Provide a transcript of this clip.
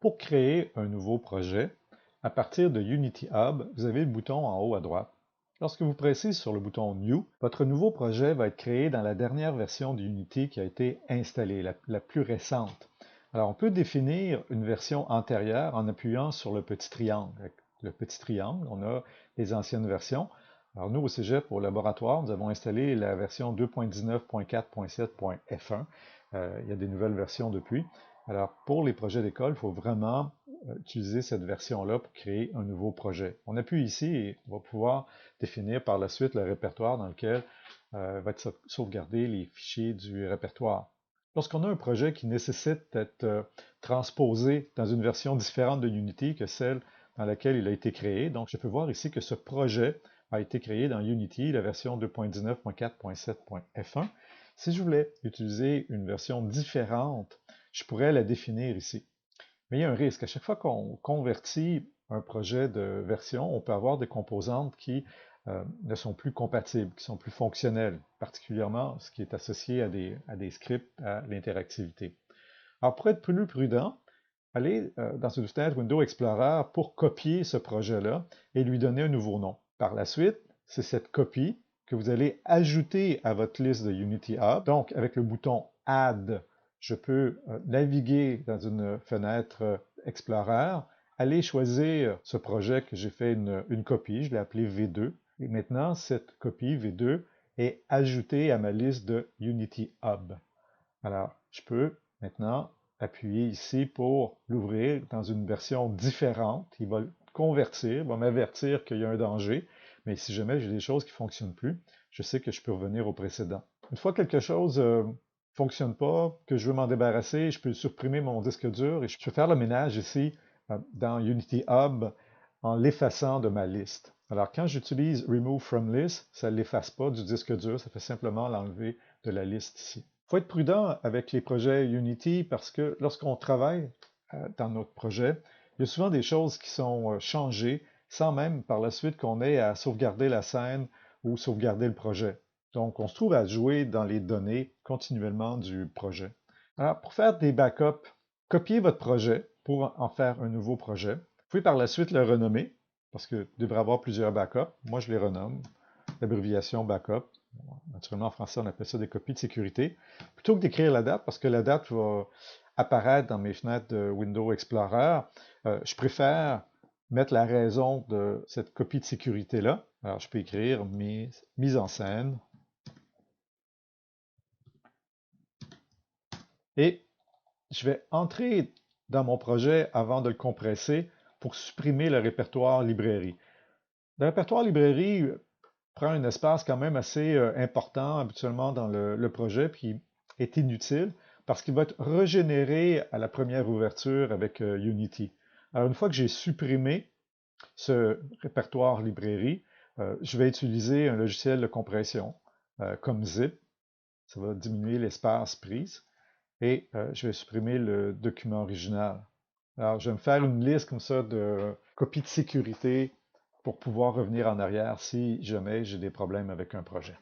Pour créer un nouveau projet, à partir de Unity Hub, vous avez le bouton en haut à droite. Lorsque vous pressez sur le bouton New, votre nouveau projet va être créé dans la dernière version d'Unity qui a été installée, la plus récente. Alors, on peut définir une version antérieure en appuyant sur le petit triangle. Avec le petit triangle, on a les anciennes versions. Alors, nous, au Cégep, au laboratoire, nous avons installé la version 2.19.4.7.f1. Il y a des nouvelles versions depuis. Alors, pour les projets d'école, il faut vraiment utiliser cette version-là pour créer un nouveau projet. On appuie ici et on va pouvoir définir par la suite le répertoire dans lequel va être sauvegardé les fichiers du répertoire. Lorsqu'on a un projet qui nécessite d'être transposé dans une version différente de Unity que celle dans laquelle il a été créé, donc je peux voir ici que ce projet a été créé dans Unity, la version 2.19.4.7.f1. Si je voulais utiliser une version différente, je pourrais la définir ici. Mais il y a un risque. À chaque fois qu'on convertit un projet de version, on peut avoir des composantes qui ne sont plus compatibles, qui sont plus fonctionnelles, particulièrement ce qui est associé à des scripts, à l'interactivité. Alors, pour être plus prudent, allez dans une fenêtre Windows Explorer pour copier ce projet-là et lui donner un nouveau nom. Par la suite, c'est cette copie que vous allez ajouter à votre liste de Unity Hub. Donc, avec le bouton Add, je peux naviguer dans une fenêtre Explorer, aller choisir ce projet que j'ai fait une copie, je l'ai appelé V2. Et maintenant, cette copie V2 est ajoutée à ma liste de Unity Hub. Alors, je peux maintenant appuyer ici pour l'ouvrir dans une version différente. Il va le convertir, il va m'avertir qu'il y a un danger, mais si jamais j'ai des choses qui ne fonctionnent plus, je sais que je peux revenir au précédent. Une fois que quelque chose ne fonctionne pas, que je veux m'en débarrasser, je peux supprimer mon disque dur et je peux faire le ménage ici dans Unity Hub en l'effaçant de ma liste. Alors, quand j'utilise Remove from List, ça ne l'efface pas du disque dur, ça fait simplement l'enlever de la liste ici. Il faut être prudent avec les projets Unity parce que lorsqu'on travaille dans notre projet, il y a souvent des choses qui sont changées sans même par la suite qu'on ait à sauvegarder la scène ou sauvegarder le projet. Donc, on se trouve à jouer dans les données continuellement du projet. Alors, pour faire des backups, copiez votre projet pour en faire un nouveau projet. Vous pouvez par la suite le renommer parce qu'il devrait avoir plusieurs backups. Moi, je les renomme. L'abréviation backup. Naturellement, en français, on appelle ça des copies de sécurité. Plutôt que d'écrire la date, parce que la date va apparaître dans mes fenêtres de Windows Explorer, je préfère mettre la raison de cette copie de sécurité-là. Alors, je peux écrire mise en scène. Et je vais entrer dans mon projet avant de le compresser pour supprimer le répertoire librairie. Le répertoire librairie prend un espace quand même assez important habituellement dans le projet, puis est inutile parce qu'il va être régénéré à la première ouverture avec Unity. Alors une fois que j'ai supprimé ce répertoire librairie, je vais utiliser un logiciel de compression comme Zip. Ça va diminuer l'espace prise et je vais supprimer le document original. Alors, je vais me faire une liste comme ça de copies de sécurité pour pouvoir revenir en arrière si jamais j'ai des problèmes avec un projet.